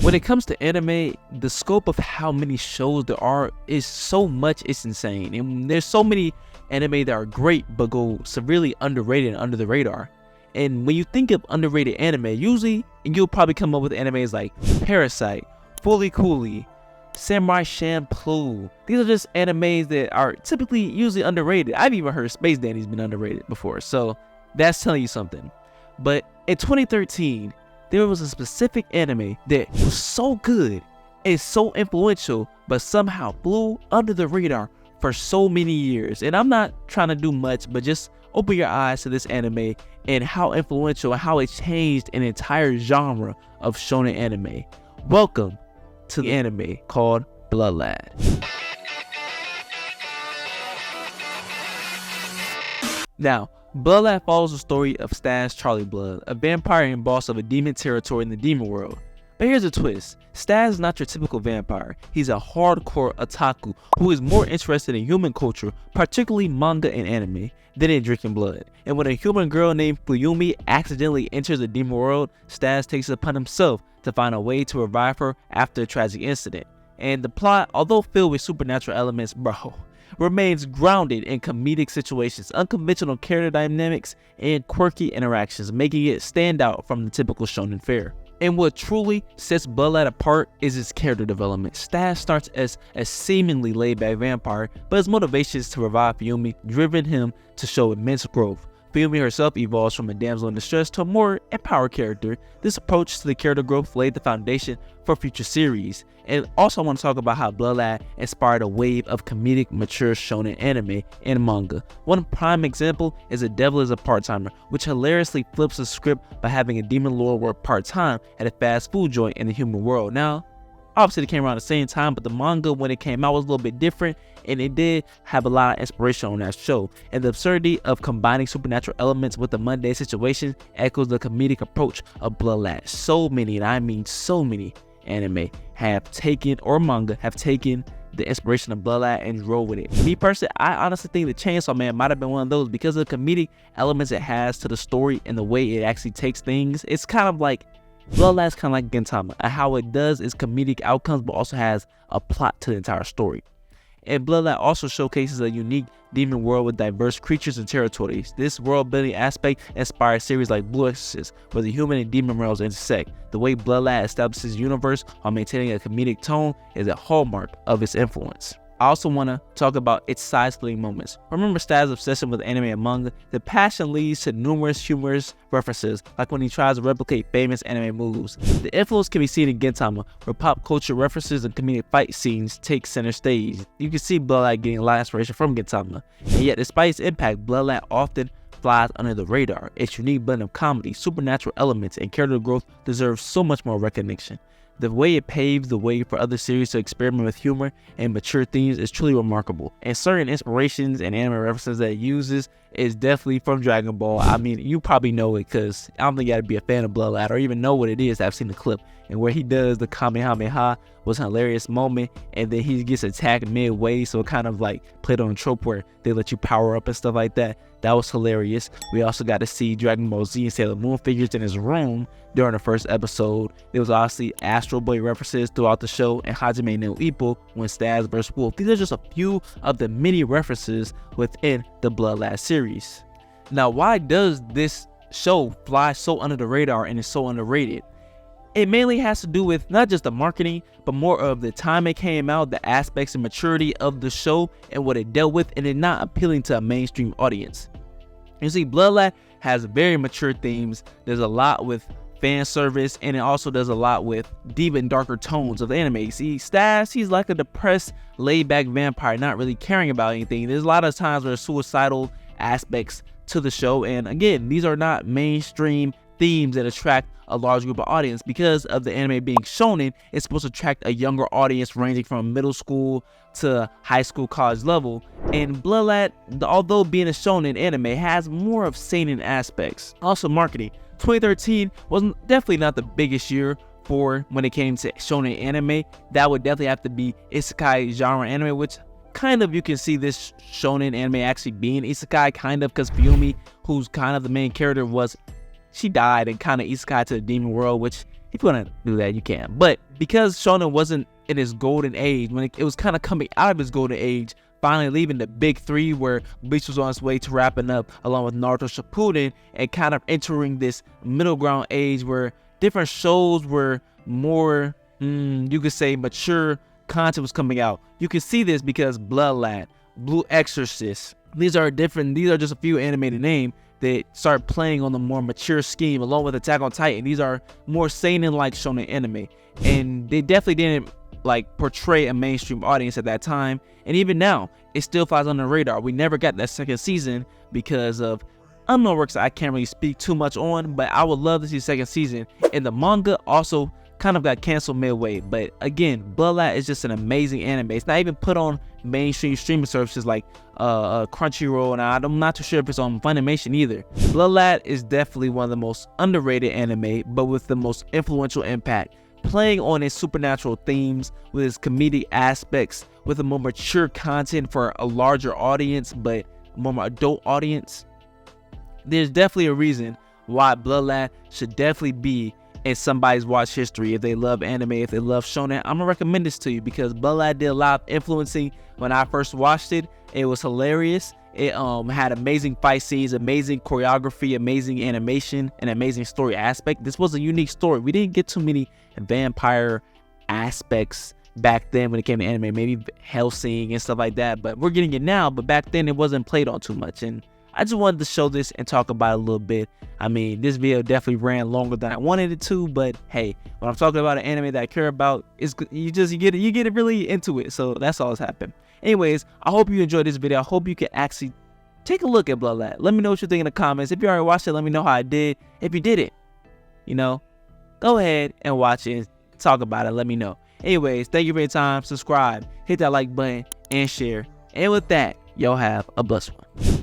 When it comes to anime, the scope of how many shows there are is so much, it's insane. And there's so many anime that are great but go severely underrated and under the radar. And when you think of underrated anime, usually you'll probably come up with animes like Parasite, Fully Cooley, Samurai Champloo. These are just animes that are typically usually underrated. I've even heard Space Dandy's been underrated before, so that's telling you something. But in 2013, there was a specific anime that was so good and so influential, but somehow flew under the radar for so many years. And I'm not trying to do much, but just open your eyes to this anime and how influential and how it changed an entire genre of shonen anime. Welcome to the anime called Blood Lad. Now, Blood Lad follows the story of Stas Charlie Blood, a vampire and boss of a demon territory in the demon world. But here's a twist. Stas is not your typical vampire. He's a hardcore otaku who is more interested in human culture, particularly manga and anime, than in drinking blood. And when a human girl named Fuyumi accidentally enters the demon world, Stas takes it upon himself to find a way to revive her after a tragic incident. And the plot, although filled with supernatural elements, remains grounded in comedic situations, unconventional character dynamics, and quirky interactions, making it stand out from the typical shonen fare. And what truly sets Blood Lad apart is his character development. Stas starts as a seemingly laid-back vampire, but his motivations to revive Fuyumi driven him to show immense growth. Fuyumi herself evolves from a damsel in distress to a more empowered character. This approach to the character growth laid the foundation for future series. And also I want to talk about how Blood Lad inspired a wave of comedic, mature shonen anime and manga. One prime example is The Devil is a Part-Timer, which hilariously flips the script by having a demon lord work part-time at a fast food joint in the human world. Now, obviously it came around the same time, but the manga when it came out was a little bit different, and it did have a lot of inspiration on that show. And the absurdity of combining supernatural elements with the mundane situation echoes the comedic approach of Blood Lad. So many, and I mean so many, anime have taken, or manga have taken, the inspiration of Blood Lad and roll with it. Me personally, I honestly think the Chainsaw Man might have been one of those because of the comedic elements it has to the story and the way it actually takes things. It's kind of like Blood Lad's kind of like Gintama, and how it does is comedic outcomes but also has a plot to the entire story. And Blood Lad also showcases a unique demon world with diverse creatures and territories. This world building aspect inspires series like Blue Exorcist, where the human and demon realms intersect. The way Blood Lad establishes his universe while maintaining a comedic tone is a hallmark of its influence. I also want to talk about its side-splitting moments. Remember Stas' obsession with anime and manga? The passion leads to numerous humorous references, like when he tries to replicate famous anime moves. The influence can be seen in Gintama, where pop culture references and comedic fight scenes take center stage. You can see Blood Lad getting a lot of inspiration from Gintama. And yet, despite its impact, Blood Lad often flies under the radar. Its unique blend of comedy, supernatural elements, and character growth deserves so much more recognition. The way it paves the way for other series to experiment with humor and mature themes is truly remarkable. And certain inspirations and anime references that it uses is definitely from Dragon Ball. I mean, you probably know it because I don't think you gotta be a fan of Blood Lad or even know what it is. I've seen the clip. And where he does the Kamehameha was a hilarious moment, and then he gets attacked midway, so it kind of like played on a trope where they let you power up and stuff like that. That was hilarious. We also got to see Dragon Ball Z and Sailor Moon figures in his room during the first episode. There was obviously Astro Boy references throughout the show, and Hajime no Ippo when Stas vs. Wolf. These are just a few of the many references within the Blood Lad series. Now, why does this show fly so under the radar and is so underrated? It mainly has to do with not just the marketing, but more of the time it came out, the aspects and maturity of the show, and what it dealt with, and it not appealing to a mainstream audience. You see, Blood Lad has very mature themes. There's a lot with fan service, and it also does a lot with deep and darker tones of the anime. See, Stas, he's like a depressed, laid-back vampire, not really caring about anything. There's a lot of times where there's suicidal aspects to the show, and again, these are not mainstream themes that attract a large group of audience. Because of the anime being shonen, it's supposed to attract a younger audience ranging from middle school to high school, college level. And Blood Lad, although being a shonen anime, has more of seinen aspects. Also, marketing. 2013 was definitely not the biggest year for when it came to shonen anime. That would definitely have to be isekai genre anime, which kind of you can see this shonen anime actually being isekai, kind of, because Fuyumi, who's kind of the main character, she died and kind of isekai to the demon world, which If you want to do that, you can. But because shonen wasn't in its golden age, when it was kind of coming out of its golden age, finally leaving the big three where Bleach was on its way to wrapping up along with Naruto Shippuden, and kind of entering this middle ground age where different shows were more, you could say, mature content was coming out. You can see this because Bloodline, Blue Exorcist, these are just a few animated names that start playing on the more mature scheme, along with Attack on Titan. These are more seinen-like shonen anime, and they definitely didn't like portray a mainstream audience at that time. And even now, it still flies on the radar. We never got that second season because of unknown works I can't really speak too much on, but I would love to see second season. And the manga also kind of got canceled midway. But again, Bloodline is just an amazing anime. It's not even put on mainstream streaming services like Crunchyroll, and I'm not too sure if it's on Funimation either. Bloodline is definitely one of the most underrated anime, but with the most influential impact, playing on its supernatural themes, with its comedic aspects, with a more mature content for a larger audience, but a more adult audience. There's definitely a reason why Bloodline should definitely be in somebody's watch history. If they love anime, if they love shonen, I'm gonna recommend this to you because Bloodline did a lot of influencing when I first watched it. It was hilarious. It had amazing fight scenes, amazing choreography, amazing animation, and amazing story aspect. This was a unique story. We didn't get too many vampire aspects back then when it came to anime, maybe Hellsing and stuff like that, but we're getting it now. But back then it wasn't played on too much, and I just wanted to show this and talk about it a little bit. I mean, this video definitely ran longer than I wanted it to, but hey, when I'm talking about an anime that I care about, you get it really into it. So that's all that's happened. Anyways, I hope you enjoyed this video. I hope you can actually take a look at Bloodline. Let me know what you think in the comments. If you already watched it, let me know how I did. If you didn't, go ahead and watch it and talk about it. Let me know. Anyways, thank you for your time. Subscribe, hit that like button, and share. And with that, y'all have a blessed one.